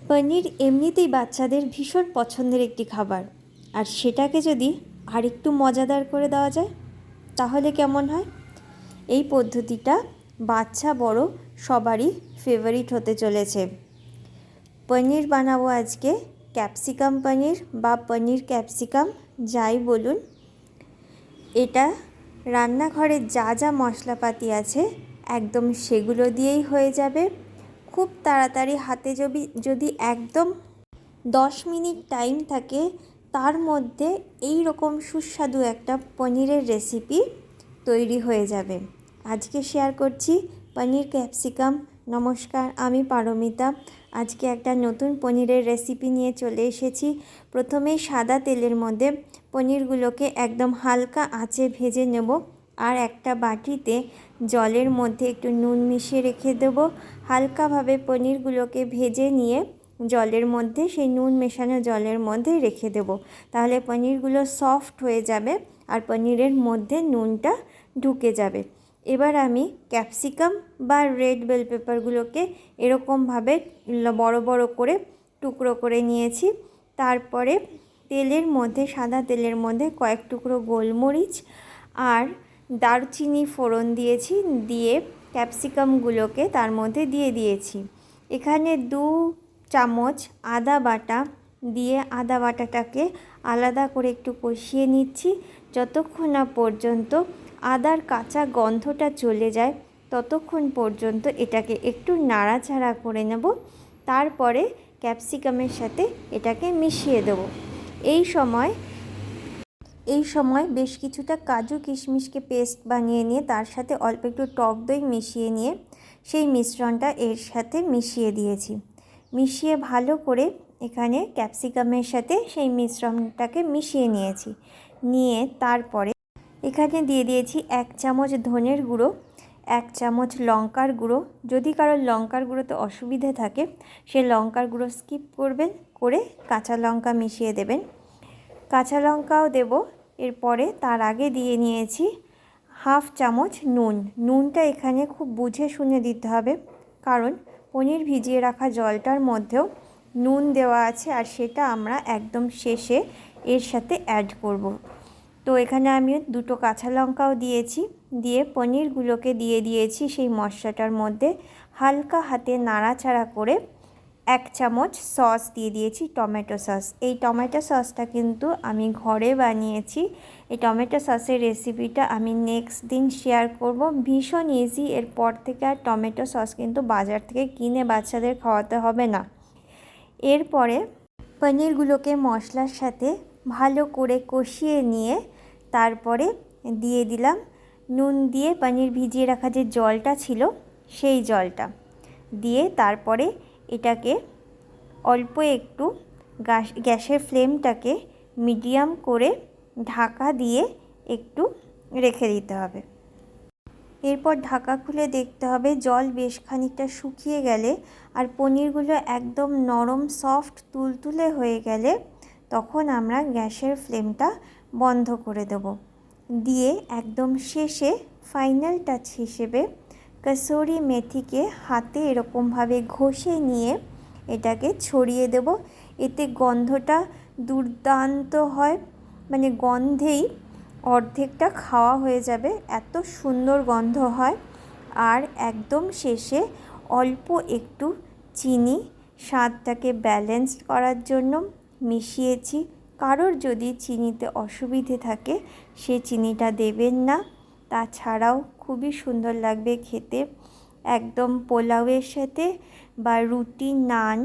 পনির এমনিতেই বাচ্চাদের ভীষণ পছন্দের একটি খাবার, আর সেটাকে যদি আরেকটু মজাদার করে দেওয়া যায় তাহলে কেমন হয়। এই পদ্ধতিটা বাচ্চা বড় সবারই ফেভারিট হতে চলেছে। পনির বানাবো আজকে ক্যাপসিকাম পনির বা পনির ক্যাপসিকাম যাই বলুন। এটা রান্নাঘরে যা যা মশলাপাতি আছে একদম সেগুলো দিয়েই হয়ে যাবে। খুব তাড়াতাড়ি হাতে যদি একদম 10 মিনিট টাইম থাকে, তার মধ্যে এই রকম সুস্বাদু একটা পনিরের রেসিপি তৈরি হয়ে যাবে। আজকে শেয়ার করছি পনির ক্যাপসিকাম। নমস্কার, আমি পারমিতা। আজকে একটা নতুন পনিরের রেসিপি নিয়ে চলে এসেছি। প্রথমেই সাদা তেলের মধ্যে পনিরগুলোকে একদম হালকা আঁচে ভেজে নেব, আর একটা বাটিতে জলের মধ্যে একটু নুন মিশিয়ে রেখে দেবো। হালকাভাবে পনিরগুলোকে ভেজে নিয়ে জলের মধ্যে, সেই নুন মেশানো জলের মধ্যে রেখে দেব। তাহলে পনিরগুলো সফট হয়ে যাবে আর পনিরের মধ্যে নুনটা ঢুকে যাবে। এবার আমি ক্যাপসিকাম বা রেড বেল পেপারগুলোকে এরকমভাবে বড় বড় করে টুকরো করে নিয়েছি। তারপরে তেলের মধ্যে, সাদা তেলের মধ্যে কয়েক টুকরো গোলমরিচ আর দারচিনি ফোড়ন দিয়েছি। দিয়ে ক্যাপসিকামগুলোকে তার মধ্যে দিয়ে দিয়েছি। এখানে 2 চামচ আদা বাটা দিয়ে আদা বাটাটাকে আলাদা করে একটু কষিয়ে নিচ্ছি, যতক্ষণ না পর্যন্ত আদার কাঁচা গন্ধটা চলে যায় ততক্ষণ পর্যন্ত এটাকে একটু নাড়াচাড়া করে নেব। তারপরে ক্যাপসিকামের সাথে এটাকে মিশিয়ে দেব। এই সময় বেশ কিছুটা কাজু কিশমিশকে পেস্ট বানিয়ে নিয়ে তার সাথে অল্প একটু টক দই মিশিয়ে নিয়ে সেই মিশ্রণটা এর সাথে মিশিয়ে দিয়েছি। মিশিয়ে ভালো করে এখানে ক্যাপসিকামের সাথে সেই মিশ্রণটাকে মিশিয়ে নিয়েছি। নিয়ে তারপরে এখানে দিয়ে দিয়েছি 1 চামচ ধনের গুঁড়ো, 1 চামচ লঙ্কার গুঁড়ো। যদি কারোর লঙ্কার গুঁড়োতে অসুবিধে থাকে সে লঙ্কার গুঁড়ো স্কিপ করবেন, করে কাঁচা লঙ্কা মিশিয়ে দেবেন। কাঁচা লঙ্কাও দেব। এরপরে তার আগে দিয়ে নিয়েছি 1/2 চামচ নুন। নুনটা এখানে খুব বুঝে শুনে দিতে হবে, কারণ পনির ভিজিয়ে রাখা জলটার মধ্যেও নুন দেওয়া আছে, আর সেটা আমরা একদম শেষে এর সাথে অ্যাড করব। তো এখানে আমি 2টো কাঁচা লঙ্কাও দিয়েছি। দিয়ে পনিরগুলোকে দিয়ে দিয়েছি সেই মশলাটার মধ্যে। হালকা হাতে নাড়াচাড়া করে 1 চামচ সস দিয়ে দিয়েছি, টমেটো সস। এই টমেটো সসটা কিন্তু আমি ঘরে বানিয়েছি। এই টমেটো সসের রেসিপিটা আমি নেক্সট দিন শেয়ার করব। ভীষণ ইজি। এরপর থেকে আর টমেটো সস কিন্তু বাজার থেকে কিনে বাচ্চাদের খাওয়াতে হবে না। এরপরে পনিরগুলোকে মশলার সাথে ভালো করে কষিয়ে নিয়ে তারপরে দিয়ে দিলাম নুন দিয়ে পনির ভিজিয়ে রাখা যে জলটা ছিল সেই জলটা দিয়ে, তারপরে এটাকে অল্প একটু গ্যাসের ফ্লেমটাকে মিডিয়াম করে ঢাকা দিয়ে একটু রেখে দিতে হবে। এরপর ঢাকা খুলে দেখতে হবে জল বেশ খানিকটা শুকিয়ে গেলে আর পনিরগুলো একদম নরম সফট তুলতুলে হয়ে গেলে তখন আমরা গ্যাসের ফ্লেমটা বন্ধ করে দেব। দিয়ে একদম শেষে ফাইনাল টাচ হিসেবে কসুরি মেথিকে হাতে এরকমভাবে ঘষে নিয়ে এটাকে ছড়িয়ে দেব। এতে গন্ধটা দুর্দান্ত হয়, মানে গন্ধেই অর্ধেকটা খাওয়া হয়ে যাবে, এত সুন্দর গন্ধ হয়। আর একদম শেষে অল্প একটু চিনি স্বাদটাকে ব্যালেন্স করার জন্য মিশিয়েছি। কারোর যদি চিনিতে অসুবিধে থাকে সে চিনিটা দেবেন না। তাছাড়াও খুবই সুন্দর লাগবে খেতে। একদম পোলাওয়ের সাথে বা রুটি, নান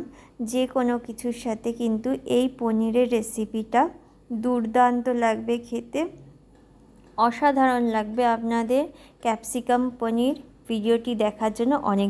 যে কোনো কিছুর সাথে কিন্তু এই পনিরের রেসিপিটা দুর্দান্ত লাগবে খেতে। অসাধারণ লাগবে আপনাদের। ক্যাপসিকাম পনির ভিডিওটি দেখার জন্য অনেক